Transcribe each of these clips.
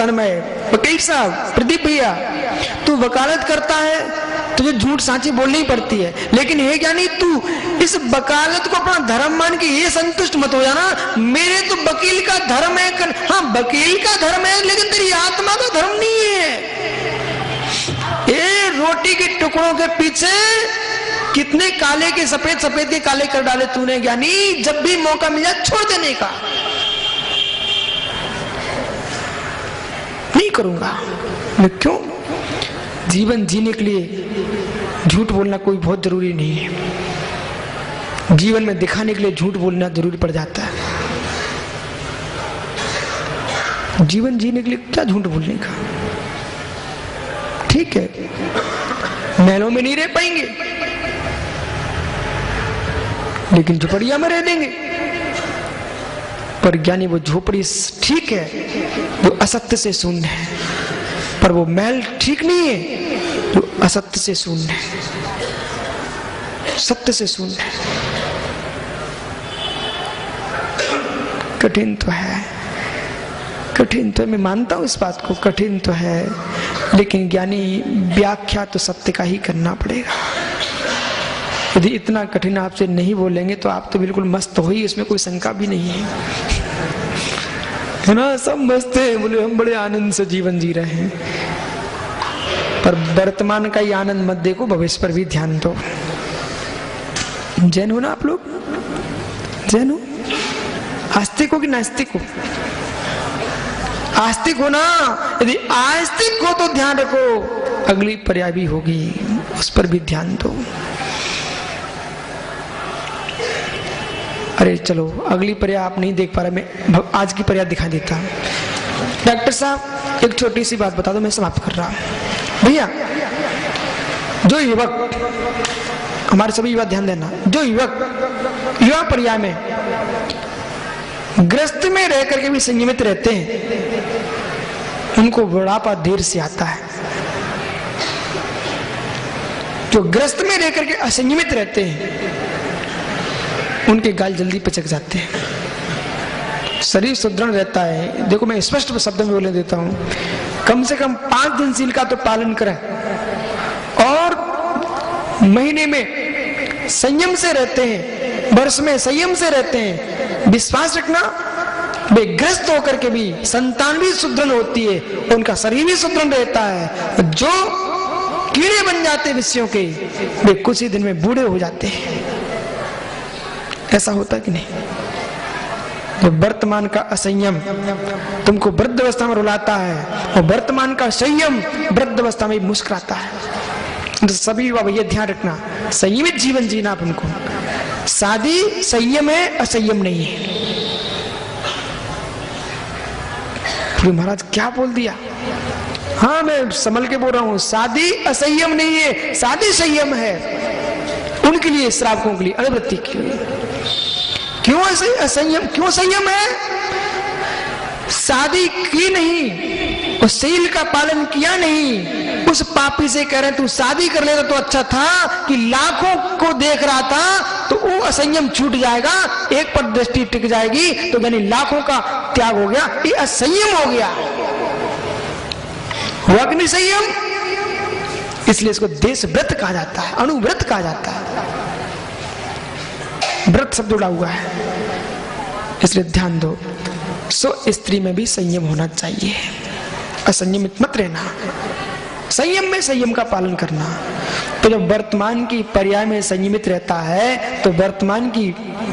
प्रमाण में है। वकील साहब, प्रदीप भैया, तू वकालत करता है, तुझे झूठ साची बोलनी ही पड़ती है, लेकिन हे ज्ञानी तू इस वकालत को अपना धर्म मान के ये संतुष्ट मत हो जाना, मेरे तो वकील का धर्म है। हाँ, वकील का धर्म है, लेकिन तेरी आत्मा का धर्म नहीं है। ये रोटी के टुकड़ों के पीछे कितने काले के सफेद, सफेद के काले कर डाले तूने ज्ञानी। जब भी मौका मिला छोड़ देने का। नहीं करूंगा। मैं क्यों? जीवन जीने के लिए झूठ बोलना कोई बहुत जरूरी नहीं है। जीवन में दिखाने के लिए झूठ बोलना जरूरी पड़ जाता है। जीवन जीने के लिए क्या झूठ बोलने का? ठीक है, महलों में नहीं रह पाएंगे, लेकिन झोपड़िया में रह देंगे। पर ज्ञानी वो झोपड़ी ठीक है, वो असत्य से शून्य है, पर वो महल ठीक नहीं है जो असत्य से शून्य है, सत्य से शून्य है। कठिन तो है, कठिन तो है, मैं मानता हूं इस बात को, कठिन तो है, लेकिन ज्ञानी व्याख्या तो सत्य का ही करना पड़ेगा। यदि इतना कठिन आपसे नहीं बोलेंगे तो आप तो बिल्कुल मस्त हो ही, इसमें कोई शंका भी नहीं है, है ना? सब मस्त है, बोले हम बड़े आनंद से जीवन जी रहे हैं। पर वर्तमान का ही आनंद मत देखो, भविष्य पर भी ध्यान दो। जैन हो ना आप लोग? जैन हो? आस्तिक हो कि नास्तिक हो? आस्तिक हो ना? यदि आस्तिक हो तो ध्यान रखो, अगली पर्याय भी होगी, उस पर भी ध्यान दो। अरे चलो, अगली पर्याय आप नहीं देख पा रहे, मैं आज की पर्याय दिखा देता हूं। डॉक्टर साहब, एक छोटी सी बात बता दो, मैं समाप्त कर रहा हूं। भैया, जो युवक, हमारे सभी युवा ध्यान देना, जो युवक युवा पर्याय में ग्रस्त में रह करके भी संयमित रहते हैं, उनको बुढ़ापा देर से आता है। जो ग्रस्त में रह करके असंयमित रहते हैं, उनके गाल जल्दी पचक जाते हैं। शरीर सुदृढ़ रहता है। देखो, मैं स्पष्ट शब्द में बोले देता हूं, कम से कम 5 दिन शील का तो पालन करें, और महीने में संयम से रहते हैं, वर्ष में संयम से रहते हैं। विश्वास रखना, वे ग्रस्त होकर के भी संतान भी सुदृढ़ होती है, उनका शरीर भी सुदृढ़ रहता है। जो कीड़े बन जाते विषयों के, वे कुछ ही दिन में बूढ़े हो जाते हैं। ऐसा होता कि नहीं? तो वर्तमान का असंयम तुमको वृद्ध अवस्था में रुलाता है, और वर्तमान का संयम वृद्ध अवस्था में मुस्कुराता है। तो सभी युवा भैया ध्यान रखना, संयमित जीवन जीना आप उनको। शादी संयम है, असंयम नहीं है। महाराज क्या बोल दिया? हाँ, मैं संभल के बोल रहा हूं, शादी असंयम नहीं है, शादी संयम है। उनके लिए, श्रावकों के लिए, अनुवृत्ति के लिए। क्यों असंयम? क्यों संयम है? शादी की नहीं, उस शील का पालन किया नहीं, उस पापी से कह रहे तू शादी कर लेता तो अच्छा था, कि लाखों को देख रहा था, तो वो असंयम छूट जाएगा, एक पर दृष्टि टिक जाएगी, तो यानी लाखों का त्याग हो गया, ये असंयम हो गया। वो अग्नि संयम, इसलिए इसको देश व्रत कहा जाता है, अनुव्रत कहा जाता है। व्रत शब्द जुड़ा हुआ है, इसलिए ध्यान दो। सो स्त्री में भी संयम होना चाहिए, असंयमित मत रहना, संयम में संयम का पालन करना। तो जब वर्तमान की पर्याय में संयमित रहता है, तो वर्तमान की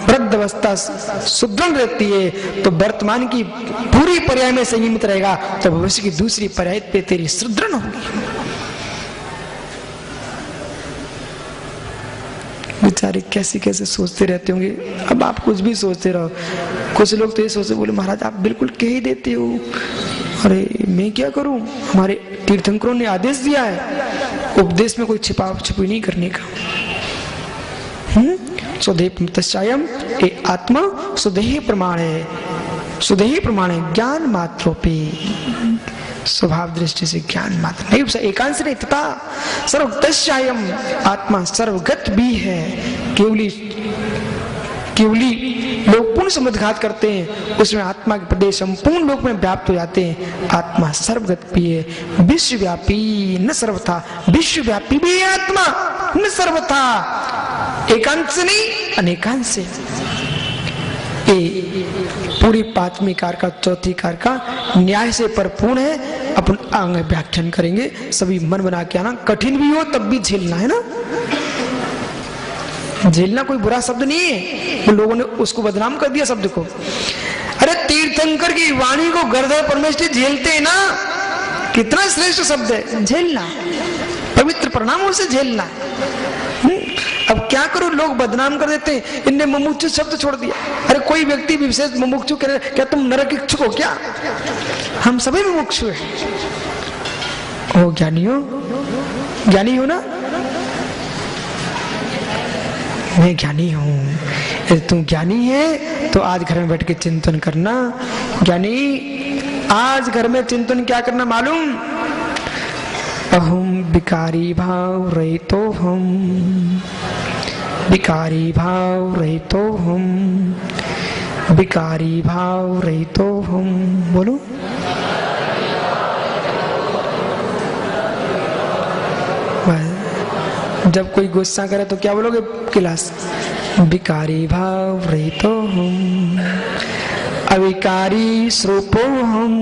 वृद्ध अवस्था सुदृढ़ रहती है, तो वर्तमान की पूरी पर्याय में संयमित रहेगा, तो भविष्य की दूसरी पर्याय पे तेरी सुदृढ़ होगी। बेचारे कैसे कैसे सोचते रहते होंगे। अब आप कुछ भी सोचते रहो, कुछ लोग तो ये सोचते, बोले महाराज आप बिल्कुल कह ही देते हो। अरे मैं क्या करूं, हमारे तीर्थंकरों ने आदेश दिया है उपदेश में कोई छिपा छिपी नहीं करने का। स्वदेह तस्यायम ए आत्मा स्वदेह प्रमाण है, स्वदेह प्रमाण है, ज्ञान मात्रोपि, स्वभाव दृष्टि से ज्ञान मात्र नहीं, एकांश नहीं, तथा सर्वतस्यायम आत्मा सर्वगत भी है। केवली लोग संपूर्ण समुद्घात करते हैं, उसमें आत्मा के प्रदेश संपूर्ण लोक में व्याप्त हो जाते हैं। आत्मा सर्वगत भी है, विश्वव्यापी न सर्वथा, विश्वव्यापी भी है आत्मा, न सर्वथा, एकांत से नहीं अनेकांत से। पूरी पांचवी कार का चौथी कार का न्याय से परिपूर्ण है। अपन आगे व्याख्यान करेंगे, सभी मन बना के आना, कठिन भी हो तब भी झेलना है ना। झेलना कोई बुरा शब्द नहीं है, लोगों ने उसको बदनाम कर दिया शब्द को। अरे तीर्थंकर की वाणी को गर्दन परमेश्वर झेलते हैं ना, कितना श्रेष्ठ शब्द है, झेलना, पवित्र प्रणामों से झेलना। अब क्या करूं, लोग बदनाम कर देते हैं, इनने मुमुक्षु शब्द छोड़ दिया। अरे कोई व्यक्ति भी विशेष मुमुक्षु कह रहे, क्या तुम नरक इच्छुक हो क्या? हम सभी मुमुक्षु हैं। ओ ज्ञानी हो, ज्ञानी हो ना? मैं ज्ञानी हूं। यदि तुम ज्ञानी है तो आज घर में बैठ के चिंतन करना। ज्ञानी आज घर में चिंतन क्या करना मालूम? अहम विकारी भाव रहितो हम, विकारी भाव रहितो हम, विकारी भाव रहितो हम। बोलो, जब कोई गुस्सा करे तो क्या बोलोगे क्लास? विकारी भाव रहितो हम, अविकारी स्वरूपो हम,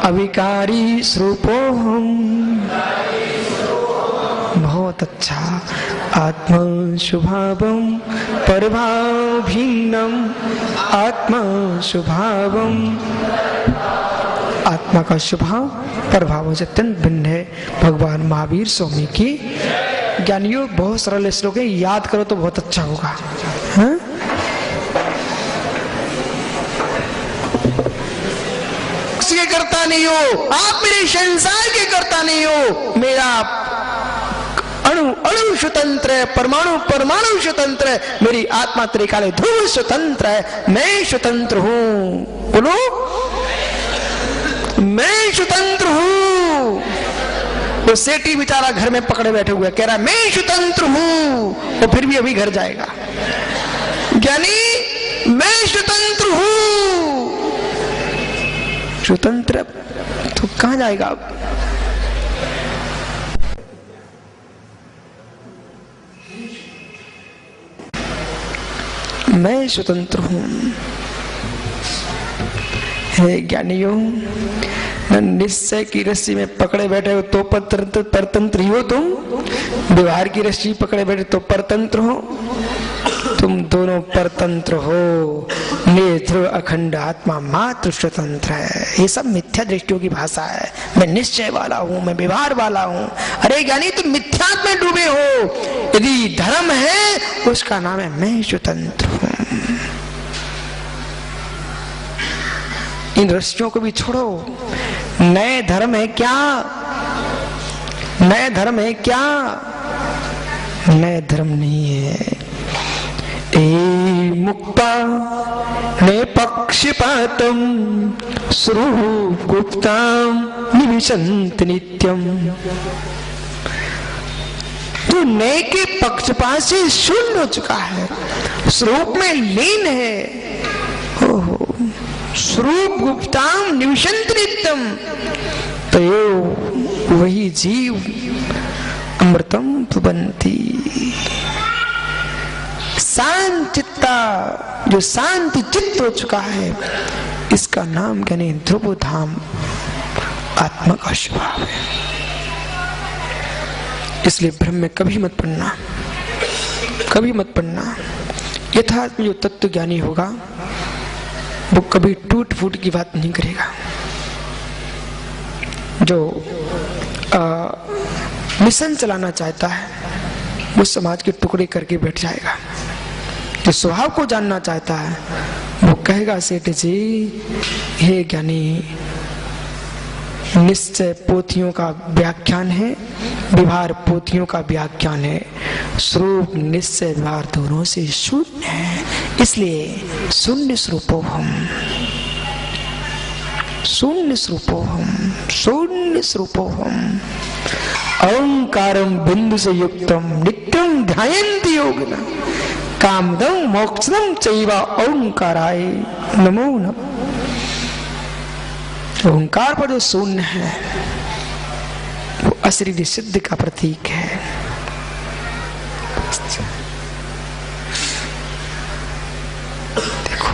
अविकारी स्वरूपो हम। बहुत अच्छा। आत्मा स्वभावम परभाव भिन्नम, आत्मा स्वभावम, आत्मा का स्वभाव प्रभाव से अत्यंत भिन्न है। भगवान महावीर स्वामी की। ज्ञानियों बहुत सरल श्लोक है, याद करो तो बहुत अच्छा होगा। हाँ? उसके करता नहीं हो आप, मेरे संसार के करता नहीं हो। मेरा अणु अणु स्वतंत्र है, परमाणु परमाणु स्वतंत्र है, मेरी आत्मा त्रिकाल ध्रुव स्वतंत्र है, मैं स्वतंत्र हूं। बोलो, मैं स्वतंत्र हूं। वो सेठी बेचारा घर में पकड़े बैठे हुए कह रहा है मैं स्वतंत्र हूं, वो फिर भी अभी घर जाएगा। ज्ञानी मैं स्वतंत्र हूं, स्वतंत्र तो कहां जाएगा अब? मैं स्वतंत्र हूं। हे ज्ञानियों, निश्चय की रस्सी में पकड़े बैठे हो तो परतंत्र ही हो तुम, व्यवहार की रस्सी पकड़े बैठे तो परतंत्र हो। तुम दोनों परतंत्र हो। निर्ध्रुव अखंड आत्मा मात्र स्वतंत्र है। ये सब मिथ्या दृष्टियों की भाषा है। मैं निश्चय वाला हूं, मैं व्यवहार वाला हूं। अरे ज्ञानी, तुम मिथ्यात्व में डूबे हो। यदि धर्म है उसका नाम है मैं स्वतंत्र हूं। इन रस्सियों को भी छोड़ो। नए धर्म है क्या? नए धर्म है क्या? नए धर्म नहीं है। ए मुक्ता ने पक्षपातम स्वरूप गुप्ताम निविशंत नित्यम। तो नए के पक्षपात से शून्य हो चुका है, स्वरूप में लीन है। ओहो, स्वरूप गुप्ताम निविशंत नित्यम। तो वही जीव अमृतम पिबंती। शांत चित्ता, जो शांति चित्त हो चुका है, इसका नाम कहने ध्रुव धाम आत्मा का स्वभाव है। इसलिए भ्रम में कभी मत पड़ना, कभी मत पड़ना। यथार्थ में जो तत्व ज्ञानी होगा वो कभी टूट फूट की बात नहीं करेगा। जो मिशन चलाना चाहता है वो समाज के टुकड़े करके बैठ जाएगा। जो स्वभाव को जानना चाहता है वो कहेगा सेठ जी, हे ज्ञानी, निश्चय पोथियों का व्याख्यान है, व्यवहार पोथियों का व्याख्यान है। स्वरूप निश्चय व्यवहार दोनों से शून्य है, इसलिए शून्य स्वरूपो हम, शून्य स्वरूपो हम, शून्य स्वरूपो हम। अहंकारम बिंदु से युक्तम नित्यम ध्यायन्ति योगिनः। कामदम मोक्षदम चैव ओंकाराय नमो नमः। ओंकार पर जो शून्य है वो अशरीरी सिद्धि का प्रतीक है। देखो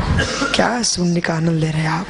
क्या शून्य का आनंद ले रहे हैं आप।